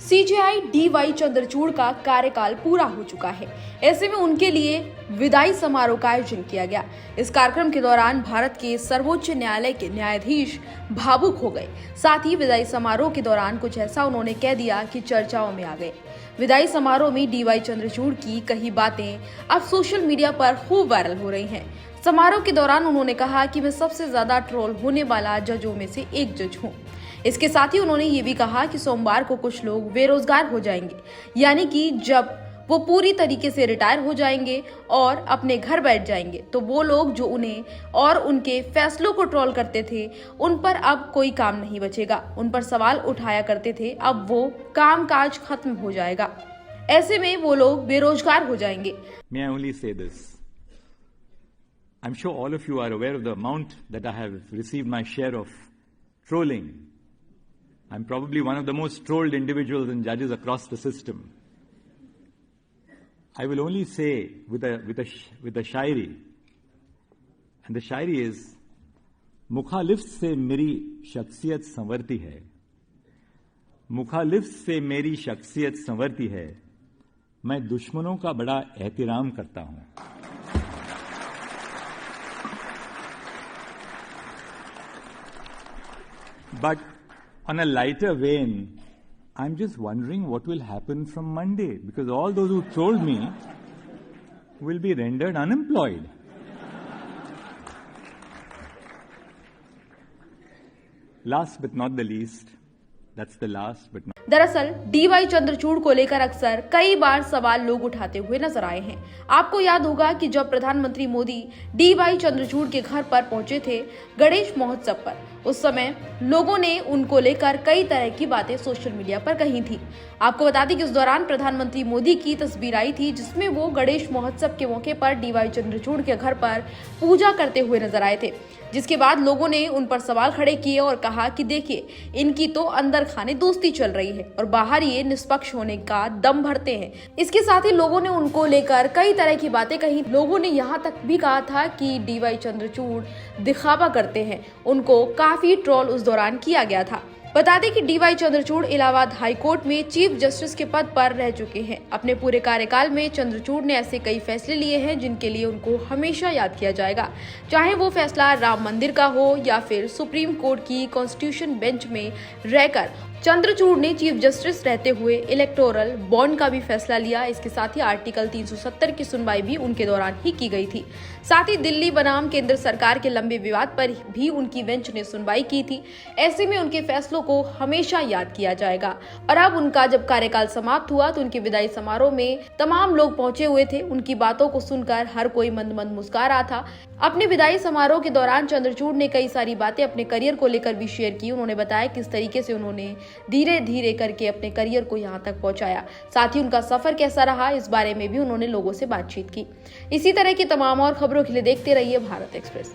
CJI D Y Chandrachud का कार्यकाल पूरा हो चुका है। ऐसे में उनके लिए विदाई समारोह का आयोजन किया गया। इस कार्यक्रम के दौरान भारत के सर्वोच्च न्यायालय के न्यायाधीश भावुक हो गए। साथ ही विदाई समारोह के दौरान कुछ ऐसा उन्होंने कह दिया कि चर्चाओं में आ गए। विदाई समारोह में डीवाई चंद्रचूड़ की कई बातें अब सोशल मीडिया पर खूब वायरल हो रही हैं। समारोह के दौरान उन्होंने कहा कि मैं सबसे ज्यादा ट्रोल होने वाला जजों में से एक जज हूँ। इसके साथ ही उन्होंने ये भी कहा कि सोमवार को कुछ लोग बेरोजगार हो जाएंगे, यानी कि जब वो पूरी तरीके से रिटायर हो जाएंगे और अपने घर बैठ जाएंगे तो वो लोग जो उन्हें और उनके फैसलों को ट्रोल करते थे उन पर अब कोई काम नहीं बचेगा। उन पर सवाल उठाया करते थे, अब वो कामकाज खत्म हो जाएगा। ऐसे में वो लोग बेरोजगार हो जाएंगे। May I only say this? I'm sure all of you are aware of the amount that I have received my share of trolling. I'm probably one of the most trolled individuals and judges across the system. I will only say with a shairi, and the shairi is, मुखालिफ से मेरी शख्सियत संवरती है, मुखालिफ से मेरी शख्सियत संवरती है, मैं दुश्मनों का बड़ा एहतराम करता हूं। But on a lighter vein, I'm just wondering what will happen from Monday, because all those who trolled me will be rendered unemployed. Last but not the least, that's the last but not. दरअसल D Y Chandrachud को लेकर अक्सर कई बार सवाल लोग उठाते हुए नजर आए हैं। आपको याद होगा कि जब प्रधानमंत्री मोदी डीवाई चंद्रचूड़ के घर पर पहुंचे थे गणेश महोत्सव पर, उस समय लोगों ने उनको लेकर कई तरह की बातें सोशल मीडिया पर कही थी। आपको बता दें कि उस दौरान प्रधानमंत्री मोदी की तस्वीर आई थी जिसमें वो गणेश महोत्सव के मौके पर डीवाई चंद्रचूड़ के घर पर पूजा करते हुए नजर आए थे, जिसके बाद लोगों ने उन पर सवाल खड़े किए और कहा कि देखिए, इनकी तो अंदर खाने दोस्ती चल रही है और बाहर ये निष्पक्ष होने का दम भरते हैं। इसके साथ ही लोगों ने उनको लेकर कई तरह की बातें कही। लोगों ने यहाँ तक भी कहा था कि डीवाई चंद्रचूड़ दिखावा करते हैं। उनको काफी ट्रोल उस दौरान किया गया था। बता दें कि डीवाई चंद्रचूड़ इलाहाबाद हाईकोर्ट में चीफ जस्टिस के पद पर रह चुके हैं। अपने पूरे कार्यकाल में चंद्रचूड़ ने ऐसे कई फैसले लिए हैं जिनके लिए उनको हमेशा याद किया जाएगा, चाहे वो फैसला राम मंदिर का हो या फिर सुप्रीम कोर्ट की कॉन्स्टिट्यूशन बेंच में रहकर चंद्रचूड़ ने चीफ जस्टिस रहते हुए इलेक्टोरल बॉन्ड का भी फैसला लिया। इसके साथ ही आर्टिकल 370 की सुनवाई भी उनके दौरान ही की गई थी। साथ ही दिल्ली बनाम केंद्र सरकार के लंबे विवाद पर भी उनकी बेंच ने सुनवाई की थी। ऐसे में उनके फैसलों को हमेशा याद किया जाएगा। और अब उनका जब कार्यकाल समाप्त हुआ तो उनके विदाई समारोह में तमाम लोग पहुंचे हुए थे। उनकी बातों को सुनकर हर कोई मंद मंद मुस्कुरा रहा था। अपने विदाई समारोह के दौरान चंद्रचूड़ ने कई सारी बातें अपने करियर को लेकर भी शेयर की। उन्होंने बताया किस तरीके से उन्होंने धीरे धीरे करके अपने करियर को यहाँ तक पहुंचाया। साथ ही उनका सफर कैसा रहा, इस बारे में भी उन्होंने लोगों से बातचीत की। इसी तरह की तमाम और खबरों के लिए देखते रहिए भारत एक्सप्रेस।